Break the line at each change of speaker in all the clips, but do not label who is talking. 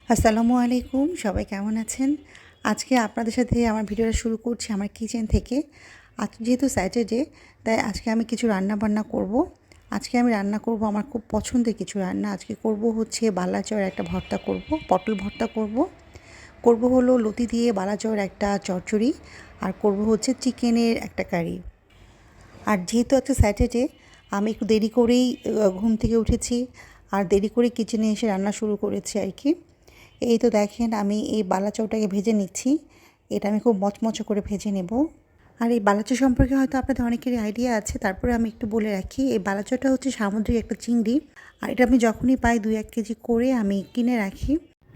আসসালামু আলাইকুম, সবাই কেমন আছেন? আজকে আপনাদের সাথে আমার ভিডিওটা শুরু করছি আমার কিচেন থেকে। আজ যেহেতু স্যাটারডে, তাই আজকে আমি কিছু রান্না-বান্না করব। আজকে আমি রান্না করব আমার খুব পছন্দের কিছু রান্না। আজকে করব হচ্ছে বালা চাউয়ের একটা ভর্তা করব, পটল ভর্তা করব। করব হলো লতি দিয়ে বালা চাউয়ের একটা চচ্চড়ি, আর করব হচ্ছে চিকেনের একটা কারি। আর যেহেতু আজকে স্যাটারডে, আমি একটু দেরি করেই ঘুম থেকে উঠেছি, আর দেরি করে কিচেনে এসে রান্না শুরু করেছি আর কি। এই তো দেখেন আমি এই বালাচাউটাকে ভেজে নিচ্ছি। এটা আমি খুব মচমচে করে ভেজে নেব। আর এই বালাচাউ সম্পর্কে হয়তো আপনাদের অনেকেরই আইডিয়া আছে, তারপরে আমি একটু বলে রাখি। এই বালাচাউটা হচ্ছে সামুদ্রিক একটা চিংড়ি, আর এটা আমি যখনই পাই 2-1 কেজি করে আমি কিনে রাখি।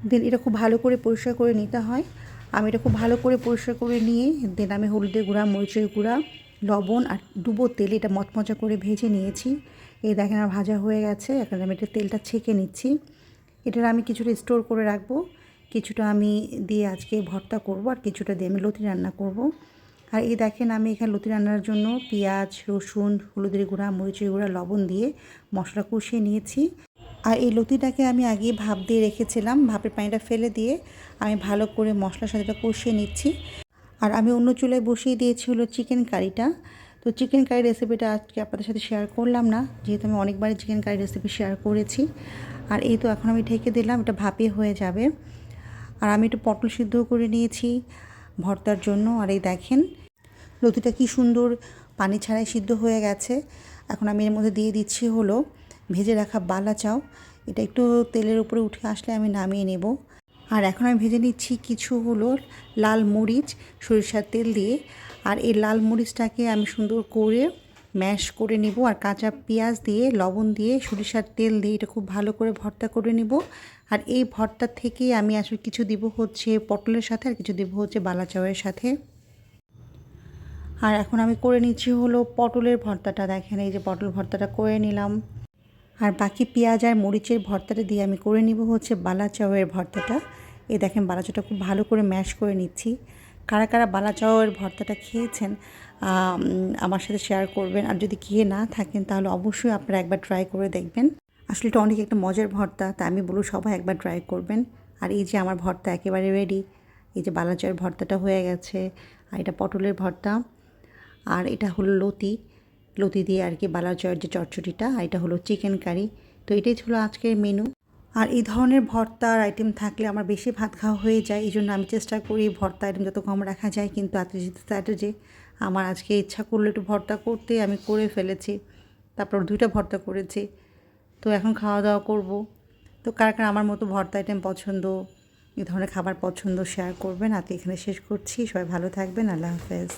দেন এটা খুব ভালো করে পরিষ্কার করে নিতে হয়। আমি এটা খুব ভালো করে পরিষ্কার করে নিয়ে দেন আমি হলুদের গুঁড়া, মরিচের গুঁড়া, লবণ আর ডুবো তেলে এটা মচমচা করে ভেজে নিয়েছি। এই দেখেন আমার ভাজা হয়ে গেছে। এখন আমি এটা তেলটা ছেঁকে নিচ্ছি। এটার আমি কিছুটা স্টোর করে রাখবো, কিছুটা আমি দিয়ে আজকে ভর্তা করব, আর কিছুটা দিয়ে আমি লতি রান্না করব। আর এই দেখেন আমি এখানে লতি রান্নার জন্য পেঁয়াজ, রসুন, হলুদের গুঁড়া, মরিচের গুঁড়া, লবণ দিয়ে মশলা কষিয়ে নিয়েছি। আর এই লতিটাকে আমি আগে ভাপ দিয়ে রেখেছিলাম, ভাপের পানিটা ফেলে দিয়ে আমি ভালো করে মশলার সাথে এটা কষিয়ে নিচ্ছি। আর আমি অন্য চুলায় বসিয়ে দিয়েছি হলো চিকেন কারিটা। তো চিকেন কারি রেসিপিটা আজকে আপনাদের সাথে শেয়ার করলাম না, যেহেতু আমি অনেকবারই চিকেন কারি রেসিপি শেয়ার করেছি। আর এই তো এখন আমি ঢেকে দিলাম, এটা ভাপে হয়ে যাবে। আর আমি একটু পটল সিদ্ধ করে নিয়েছি ভর্তার জন্য। আর এই দেখেন লতিটা কি সুন্দর পানি ছাড়াই সিদ্ধ হয়ে গেছে। এখন আমি এর মধ্যে দিয়ে দিচ্ছি হলো ভেজে রাখা বালা চাউ। এটা একটু তেলের উপরে উঠে আসলে আমি নামিয়ে নেব। আর এখন আমি ভেজে নিচ্ছি কিছু হলো লাল মরিচ সরিষার তেল দিয়ে। আর এই লাল মরিচটাকে আমি সুন্দর করে ম্যাশ করে নিব, আর কাঁচা পেঁয়াজ দিয়ে, লবণ দিয়ে, সরিষার তেল দিয়ে এটা খুব ভালো করে ভর্তা করে নিব। আর এই ভর্তা থেকে আমি আসলে কিছু দিব হচ্ছে পটলের সাথে, আর কিছু দিব হচ্ছে বালা চাউয়ের সাথে। আর এখন আমি করে নিচ্ছি হলো পটলের ভর্তাটা। দেখেন এই যে পটল ভর্তাটা করে নিলাম। আর বাকি পেঁয়াজ আর মরিচের ভর্তাটা দিয়ে আমি করে নিব হচ্ছে বালা চাউয়ের ভর্তাটা। এই দেখেন বালা চাউটা খুব ভালো করে ম্যাশ করে নিচ্ছি। কারা কারা বালা চাউয়ের ভর্তাটা খেয়েছেন আমার সাথে শেয়ার করবেন। আর যদি খেয়ে না থাকেন তাহলে অবশ্যই আপনারা একবার ট্রাই করে দেখবেন। আসলে এটা অনেক একটা মজার ভর্তা, তা আমি বলবো সবাই একবার ট্রাই করবেন। আর এই যে আমার ভর্তা একেবারে রেডি। এই যে বালা চাউয়ের ভর্তাটা হয়ে গেছে, আর এটা পটলের ভর্তা, আর এটা হলো লতি, লতি দিয়ে আর কি বালা চাউয়ের যে চচ্চড়িটা, আর এটা হলো চিকেন কারি। তো এটাই ছিল আজকের মেনু। আর এই ধরনের ভর্তার আইটেম থাকলে আমার বেশি ভাত খাওয়া হয়ে যায়, এই জন্য আমি চেষ্টা করি ভর্তা আইটেম যত কম রাখা যায়। কিন্তু আজকে যেহেতু স্যাটারডে, আমার আজকে ইচ্ছা করলো একটু ভর্তা করতে, আমি করে ফেলেছি। তারপর 2টা ভর্তা করেছি। তো এখন খাওয়া দাওয়া করব। তো কার কার আমার মতো ভর্তা আইটেম পছন্দ, এই ধরনের খাবার পছন্দ শেয়ার করবেন। আজকে এখানে শেষ করছি। সবাই ভালো থাকবেন। আল্লাহ হাফেজ।